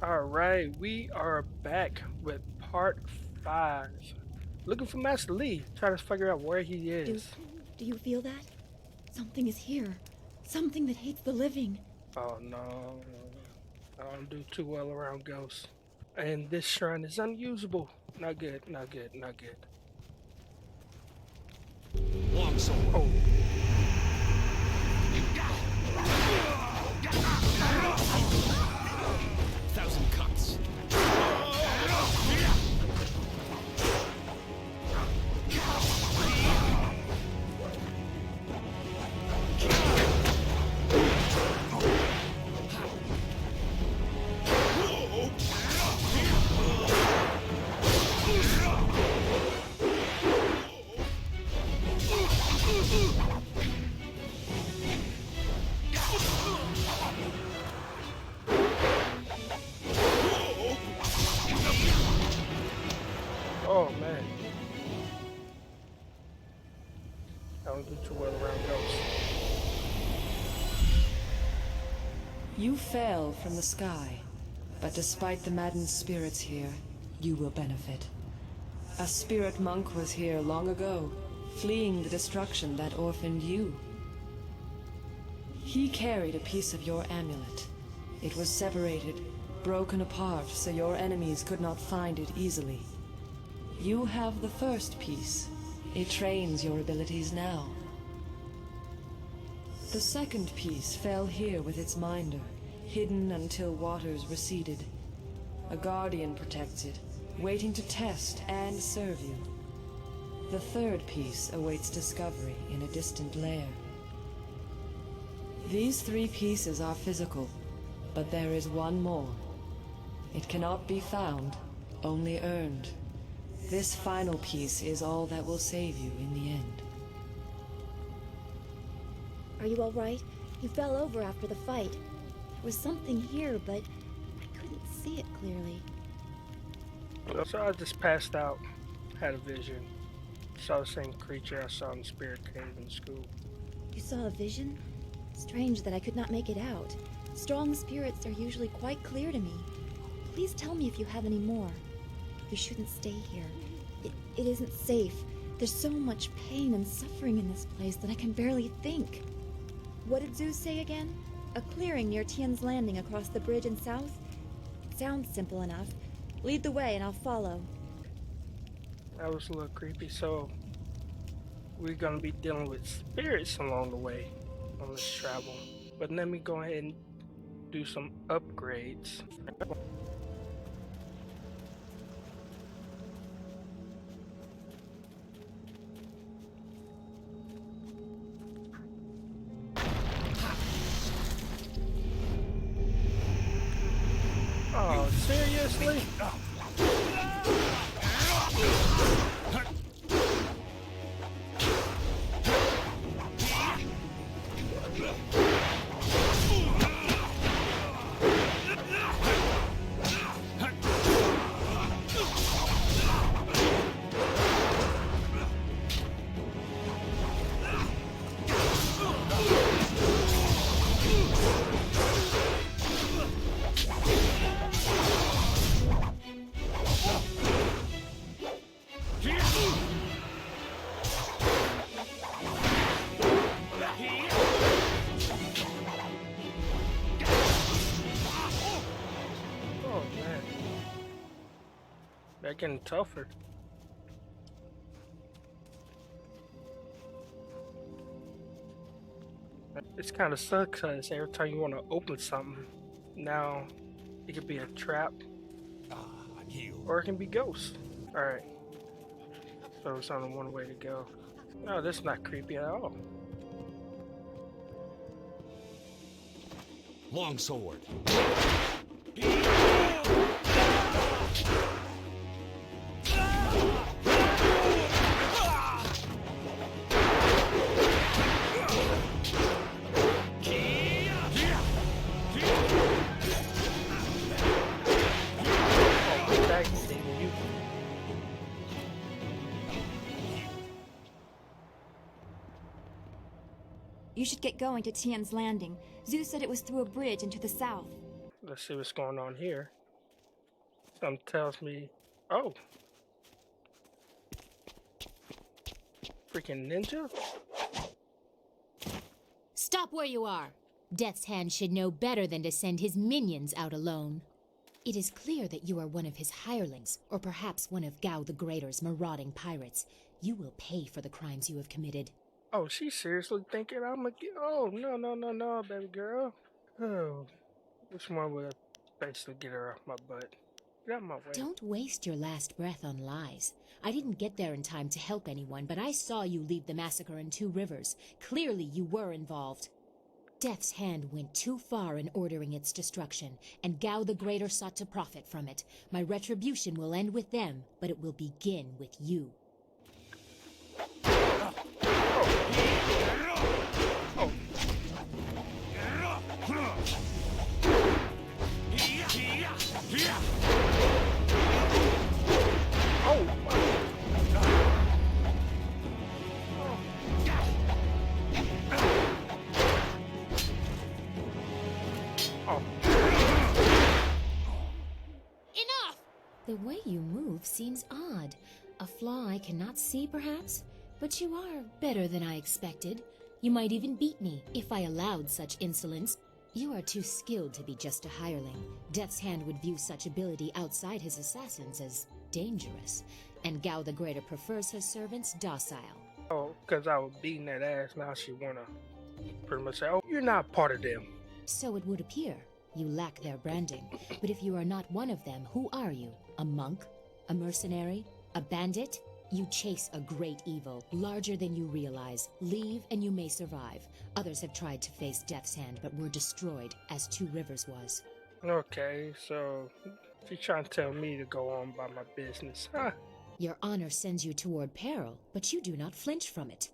Alright, we are back with part 5. Looking for Master Lee, trying to figure out where he Do, is. do you feel that? Something is here. Something that hates the living. Oh no, I don't do too well around ghosts. And this shrine is unusable. Not good, not good, not good. Longsword. Oh, Thousand cuts. oh man. I don't do too well around ghosts. You fell from the sky, but despite the maddened spirits here, you will benefit. A spirit monk was here long ago, fleeing the destruction that orphaned you. He carried a piece of your amulet. It was separated, broken apart, so your enemies could not find it easily. You have the first piece. It trains your abilities now. The second piece fell here with its minder, hidden until waters receded. A guardian protects it, waiting to test and serve you. The third piece awaits discovery in a distant lair. These 3 pieces are physical, but there is one more. It cannot be found, only earned. This final piece is all that will save you in the end. Are you all right? You fell over after the fight. There was something here, but I couldn't see it clearly. So I just passed out, had a vision. Saw the same creature I saw in the spirit cave in school. You saw a vision? Strange that I could not make it out. Strong spirits are usually quite clear to me. Please tell me if you have any more. You shouldn't stay here. It isn't safe. There's so much pain and suffering in this place that I can barely think. What did Zeus say again? A clearing near Tien'slanding across the bridge in south? It sounds simple enough. Lead the way and I'll follow. That was a little creepy. So we're gonna be dealing with spirits along the way on this travel. But let me go ahead and do some upgrades. Oh, seriously? Oh man, they're getting tougher. It's kind of sucks because every time you want to open something, now it could be a trap I'm healed. or it can be ghosts. All right, so it's only one way to go. No, this is not creepy at all. Longsword. Oh, tag team you. You should get going to Tien'slanding. Zeus said it was through a bridge into the south. Let's see what's going on here. Something tells me, oh, freaking ninja. Stop where you are! Death's Hand should know better than to send his minions out alone. It is clear that you are one of his hirelings, or perhaps one of Gao the Greater's marauding pirates. You will pay for the crimes you have committed. Oh, she's seriously thinking I'm gonna get. Oh, no, no, no, no, baby girl. Oh, which one would basically get her off my butt? Get out my way. Don't waste your last breath on lies. I didn't get there in time to help anyone, but I saw you lead the massacre in Two Rivers. Clearly you were involved. Death's Hand went too far in ordering its destruction, and Gao the Greater sought to profit from it. My retribution will end with them, but it will begin with you. The way you move seems odd. A flaw I cannot see, perhaps? But you are better than I expected. You might even beat me, if I allowed such insolence. You are too skilled to be just a hireling. Death's Hand would view such ability outside his assassins as dangerous. And Gao the Greater prefers his servants docile. Oh, because I was beating that ass, now she wanna pretty much say, oh, you're not part of them. So it would appear. You lack their branding. But if you are not one of them, who are you? A monk? A mercenary? A bandit? You chase a great evil, larger than you realize. Leave and you may survive. Others have tried to face Death's Hand, but were destroyed, as Two Rivers was. Okay, so she's trying to tell me to go on by my business, huh? Your honor sends you toward peril, but you do not flinch from it.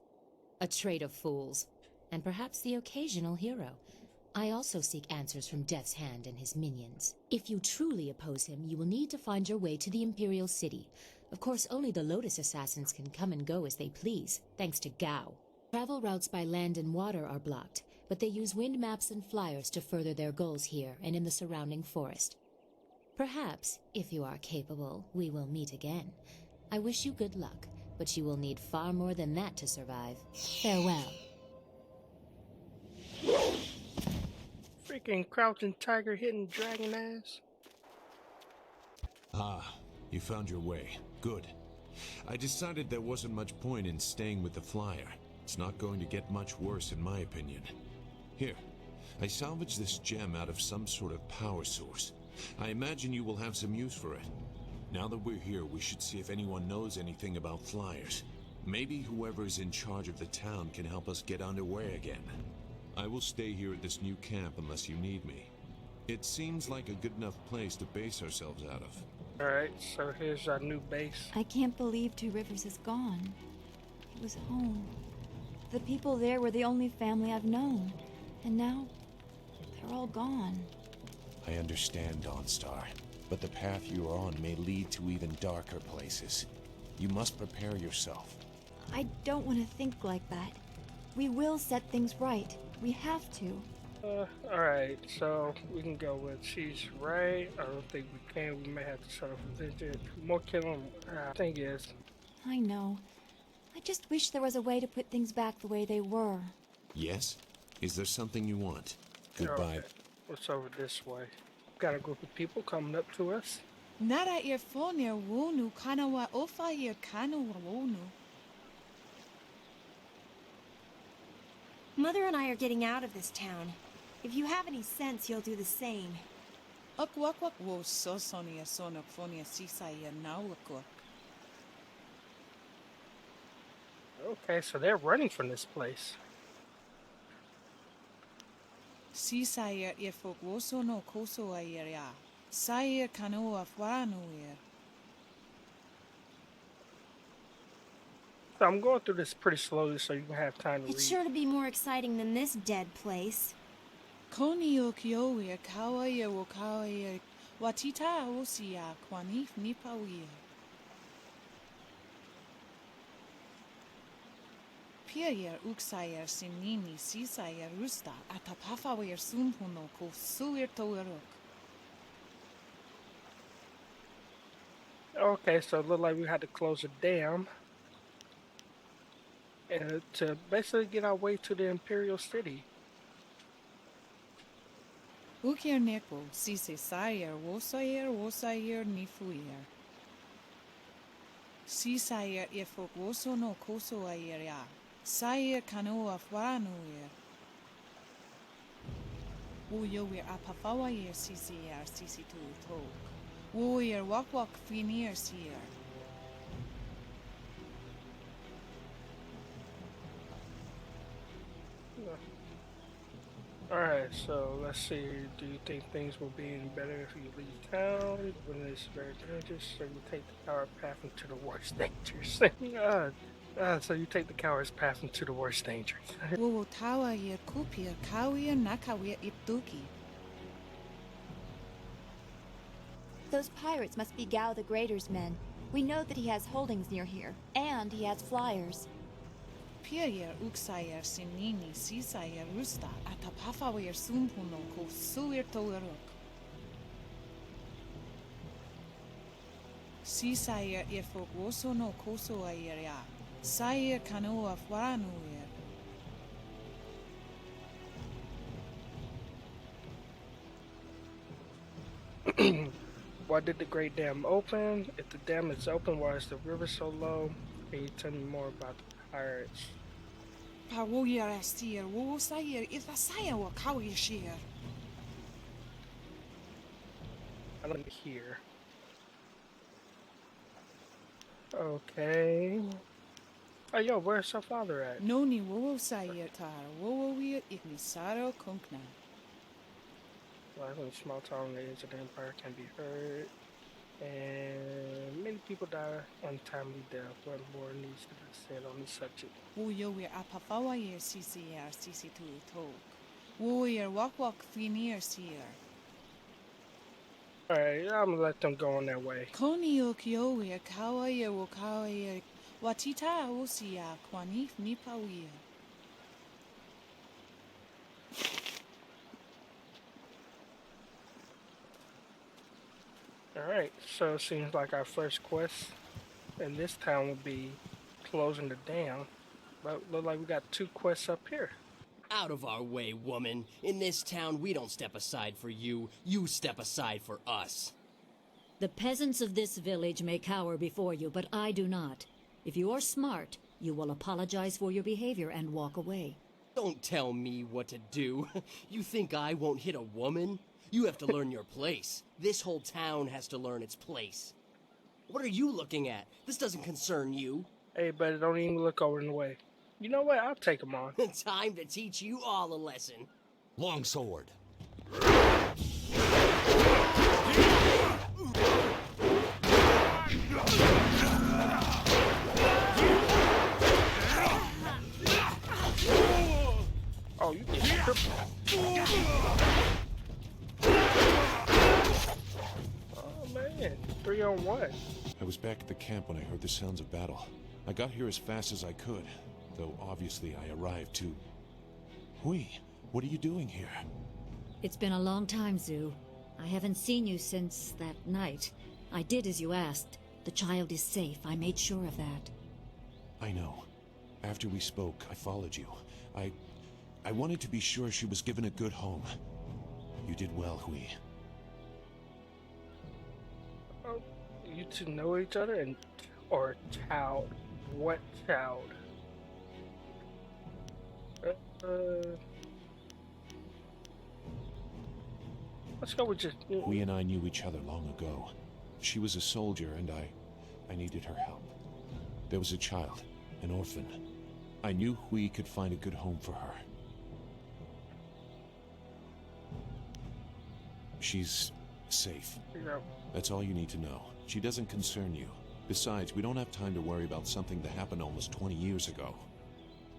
A trait of fools, and perhaps the occasional hero. I also seek answers from Death's Hand and his minions. If you truly oppose him, you will need to find your way to the Imperial City. Of course, only the Lotus Assassins can come and go as they please, thanks to Gao. Travel routes by land and water are blocked, but they use wind maps and flyers to further their goals here and in the surrounding forest. Perhaps, if you are capable, we will meet again. I wish you good luck, but you will need far more than that to survive. Farewell. Freaking crouching tiger hitting dragon ass. Ah, you found your way. Good. I decided there wasn't much point in staying with the flyer. It's not going to get much worse in my opinion. Here, I salvaged this gem out of some sort of power source. I imagine you will have some use for it. Now that we're here, we should see if anyone knows anything about flyers. Maybe whoever's in charge of the town can help us get underway again. I will stay here at this new camp unless you need me. It seems like a good enough place to base ourselves out of. Alright, so here's our new base. I can't believe Two Rivers is gone. It was home. The people there were the only family I've known. And now, they're all gone. I understand, Dawnstar, but the path you are on may lead to even darker places. You must prepare yourself. I don't want to think like that. We will set things right. We have to. Alright, so we can go with she's right. I don't think we can. We may have to start off with more killing. Thing is, I know. I just wish there was a way to put things back the way they were. Yes? Is there something you want? Goodbye. okay, what's over this way? Got a group of people coming up to us. Nara earphonia wonu kanawa ofa ear kanawa wonu. Mother and I are getting out of this town. If you have any sense, you'll do the same. Akwakwak wo sosonia sonophonia sisaya nawakwa. Okay, so they're running from this place. Sisaya earfok woso no koso ayeria. Sayer kanoa fwanu ear. So I'm going through this pretty slowly so you can have time to read. It's sure to be more exciting than this dead place. Koni o kioia kawaia wo kawaia watita osia kwanif nipawia. Piayer uksayer simnini sisayer rusta atapafawer sumpuno ko suir toerok. Okay, so it looked like we had to close a dam and to basically get our way to the Imperial City. Ukir neko, sise sayer, wosayer, nifuyer. Si sayer ifok woso no koso ayer ya. Sayer kanoa faranuyer. Uyo wir apafawa yer sisi tu tok. Uyer wak finir sier. Alright, so let's see. Do you think things will be any better if you leave town when it's very dangerous, or you take the coward path into the worst dangers? So you take the coward's path into the worst dangers. Wo tawa yer kupir kawir nakawir iptuki. Those pirates must be Gao the Greater's men. We know that he has holdings near here, and he has flyers. Pier uksayer sinini sisayer rusta atapafawer sumpuno ko suir toeruk. Sisayer ifok woso no koso ayer ya. Sayer kanoa faranuyer. Why did the Great Dam open? If the dam is open, why is the river so low? Can you tell me more about the pirates? Pawoyer astir wo sayer ithasayer wa kawir shir. I don't hear. Okay. Oh, yo, where's her father at? Noni wo sayer tar wo wir ignisaro kunkna. Life in a small town on the edge of the empire can be heard, and many people die untimely death. What more needs to be said on the subject? Uyo wir apafawa yer sisi tu tok. Wo yer wak finir sier. Alright, I'm gonna let them go on their way. Koni okyo yer kawa yer wo kawa yer watita osia kwanif nipa wir. Alright, so it seems like our first quest in this town will be closing the dam. But look like we got 2 quests up here. Out of our way, woman. In this town, we don't step aside for you. You step aside for us. The peasants of this village may cower before you, but I do not. If you are smart, you will apologize for your behavior and walk away. Don't tell me what to do. You think I won't hit a woman? You have to learn your place. This whole town has to learn its place. What are you looking at? This doesn't concern you. Hey, but don't even look over in the way. You know what? I'll take them on. Time to teach you all a lesson. Longsword. Oh, you get triple. Oh, man. 3-on-1. I was back at the camp when I heard the sounds of battle. I got here as fast as I could, though obviously I arrived too. Hui, what are you doing here? It's been a long time, Zhu. I haven't seen you since that night. I did as you asked. The child is safe. I made sure of that. I know. After we spoke, I followed you. I wanted to be sure she was given a good home. You did well, Hui. Oh, you two know each other and or child? What child? Let's go with just. Hui and I knew each other long ago. She was a soldier and I needed her help. There was a child, an orphan. I knew Hui could find a good home for her. She's safe. Yeah. That's all you need to know. She doesn't concern you. Besides, we don't have time to worry about something that happened almost 20 years ago.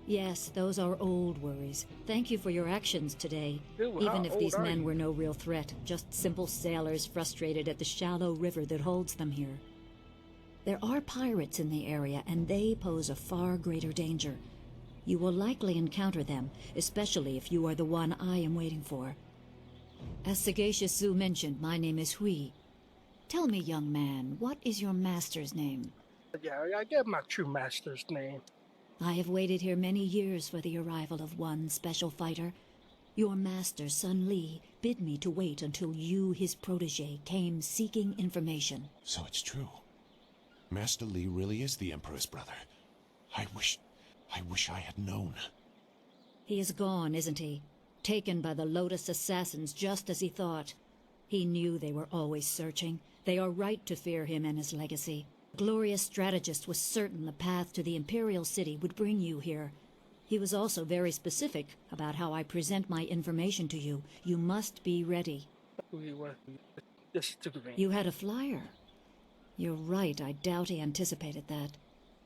Yes, those are old worries. Thank you for your actions today. Dude, Even how if old these are men you? were no real threat, just simple sailors frustrated at the shallow river that holds them here. There are pirates in the area, and they pose a far greater danger. You will likely encounter them, especially if you are the one I am waiting for. As Sagacious Zhu mentioned, my name is Hui. Tell me, young man, what is your master's name? Yeah, I get my true master's name. I have waited here many years for the arrival of one special fighter. Your master, Sun Li, bid me to wait until you, his protege, came seeking information. So it's true. Master Li really is the Emperor's brother. I wish I had known. He is gone, isn't he? Taken by the Lotus Assassins just as he thought. He knew they were always searching. They are right to fear him and his legacy. The glorious strategist was certain the path to the Imperial City would bring you here. He was also very specific about how I present my information to you. You must be ready. You had a flyer. You're right, I doubt he anticipated that.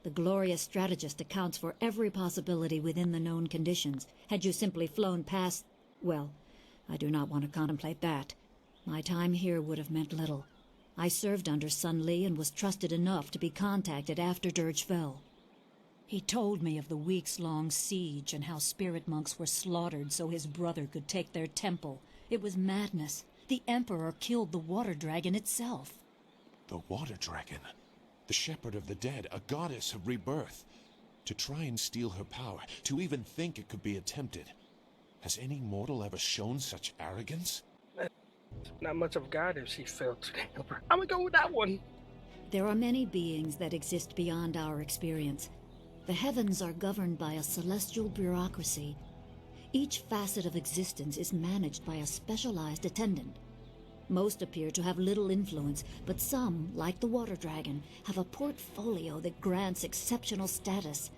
The glorious strategist accounts for every possibility within the known conditions. Had you simply flown past... well, I do not want to contemplate that. My time here would have meant little. I served under Sun Li and was trusted enough to be contacted after Dirge fell. He told me of the weeks-long siege and how spirit monks were slaughtered so his brother could take their temple. It was madness. The Emperor killed the water dragon itself. The water dragon? The shepherd of the dead, a goddess of rebirth. To try and steal her power, to even think it could be attempted. Has any mortal ever shown such arrogance? Not much of God if she failed to the Emperor. I'm gonna go with that one. There are many beings that exist beyond our experience. The heavens are governed by a celestial bureaucracy. Each facet of existence is managed by a specialized attendant. Most appear to have little influence, but some, like the water dragon, have a portfolio that grants exceptional status.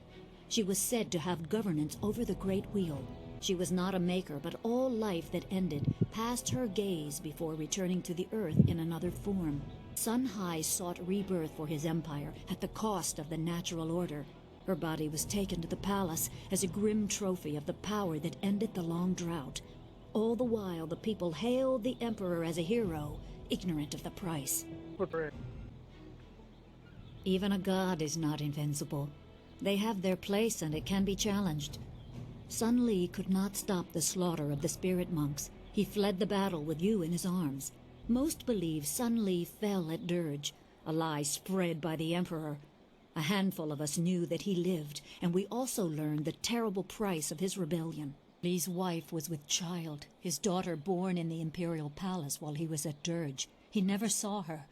She was said to have governance over the Great Wheel. She was not a maker, but all life that ended passed her gaze before returning to the earth in another form. Sun Hai sought rebirth for his empire at the cost of the natural order. Her body was taken to the palace as a grim trophy of the power that ended the long drought. All the while, the people hailed the Emperor as a hero, ignorant of the price. Even a god is not invincible. They have their place and it can be challenged. Sun Li could not stop the slaughter of the spirit monks. He fled the battle with you in his arms. Most believe Sun Li fell at Dirge, a lie spread by the Emperor. A handful of us knew that he lived, and we also learned the terrible price of his rebellion. Li's wife was with child, his daughter born in the Imperial Palace while he was at Dirge. He never saw her.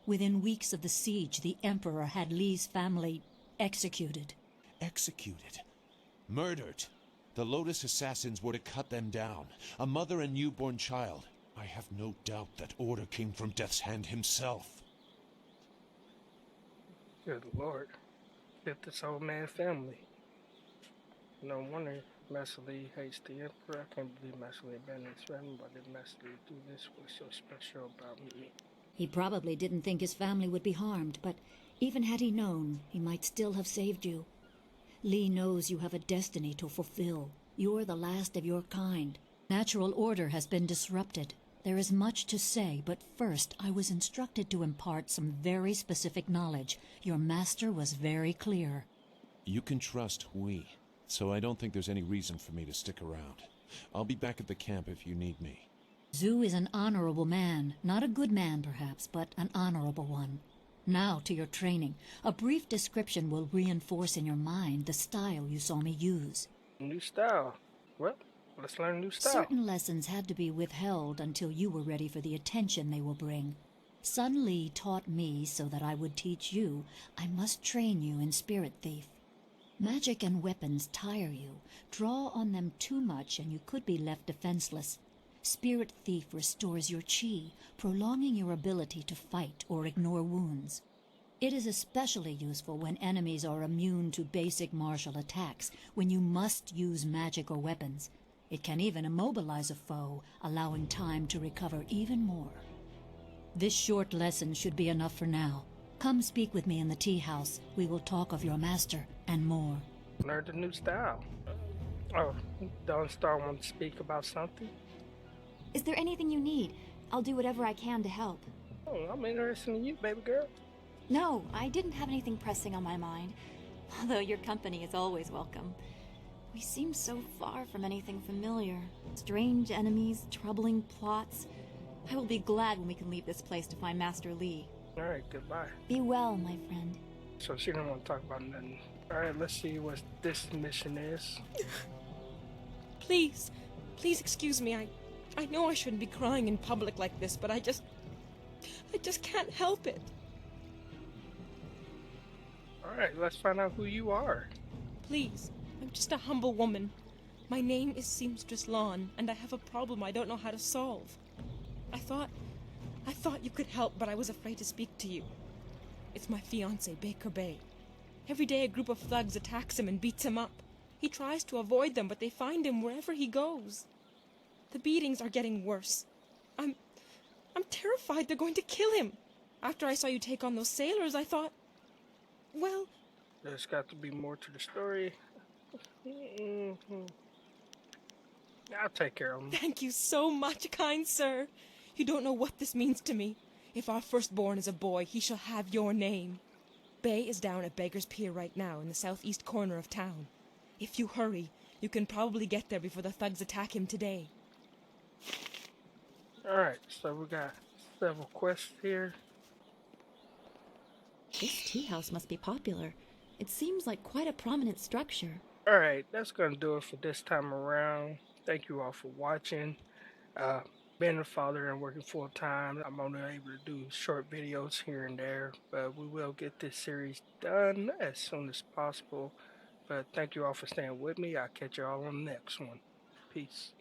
Within weeks of the siege, the Emperor had Li's family executed. Executed? Murdered? The Lotus Assassins were to cut them down. A mother and newborn child. I have no doubt that order came from Death's Hand himself. Good Lord. Get this old man family. No wonder Master Li hates the Emperor. I can't believe Master Li abandoned his family. Why did Master Li do this? What's so special about me? He probably didn't think his family would be harmed, but even had he known, he might still have saved you. Li knows you have a destiny to fulfill. You're the last of your kind. Natural order has been disrupted. There is much to say, but first I was instructed to impart some very specific knowledge. Your master was very clear. You can trust we, so I don't think there's any reason for me to stick around. I'll be back at the camp if you need me. Zhu is an honorable man. Not a good man, perhaps, but an honorable one. Now to your training. A brief description will reinforce in your mind the style you saw me use. New style? Well, let's learn a new style. Certain lessons had to be withheld until you were ready for the attention they will bring. Sun Li taught me so that I would teach you. I must train you in Spirit Thief. Magic and weapons tire you. Draw on them too much and you could be left defenseless. Spirit Thief restores your chi, prolonging your ability to fight or ignore wounds. It is especially useful when enemies are immune to basic martial attacks, when you must use magic or weapons. It can even immobilize a foe, allowing time to recover even more. This short lesson should be enough for now. Come speak with me in the tea house. We will talk of your master and more. Learn the new style. Oh, Dawn Star want to speak about something? Is there anything you need? I'll do whatever I can to help. Oh, I'm interested in you, baby girl. No, I didn't have anything pressing on my mind. Although your company is always welcome. We seem so far from anything familiar. Strange enemies, troubling plots. I will be glad when we can leave this place to find Master Li. Alright, goodbye. Be well, my friend. So she don't want to talk about nothing. Alright, let's see what this mission is. Please, please excuse me. I know I shouldn't be crying in public like this, but I just can't help it. Alright, let's find out who you are. Please, I'm just a humble woman. My name is Seamstress Lawn, and I have a problem I don't know how to solve. I thought you could help, but I was afraid to speak to you. It's my fiancé, Baker Bay. Every day a group of thugs attacks him and beats him up. He tries to avoid them, but they find him wherever he goes. The beatings are getting worse. I'm terrified they're going to kill him. After I saw you take on those sailors, I thought, well... There's got to be more to the story. I'll take care of him. Thank you so much, kind sir. You don't know what this means to me. If our firstborn is a boy, he shall have your name. Bay is down at Beggar's Pier right now in the southeast corner of town. If you hurry, you can probably get there before the thugs attack him today. Alright, so we got several quests here. This tea house must be popular. It seems like quite a prominent structure. Alright, that's going to do it for this time around. Thank you all for watching. Being a father and working full time, I'm only able to do short videos here and there, but we will get this series done as soon as possible. But thank you all for staying with me. I'll catch you all on the next one. Peace.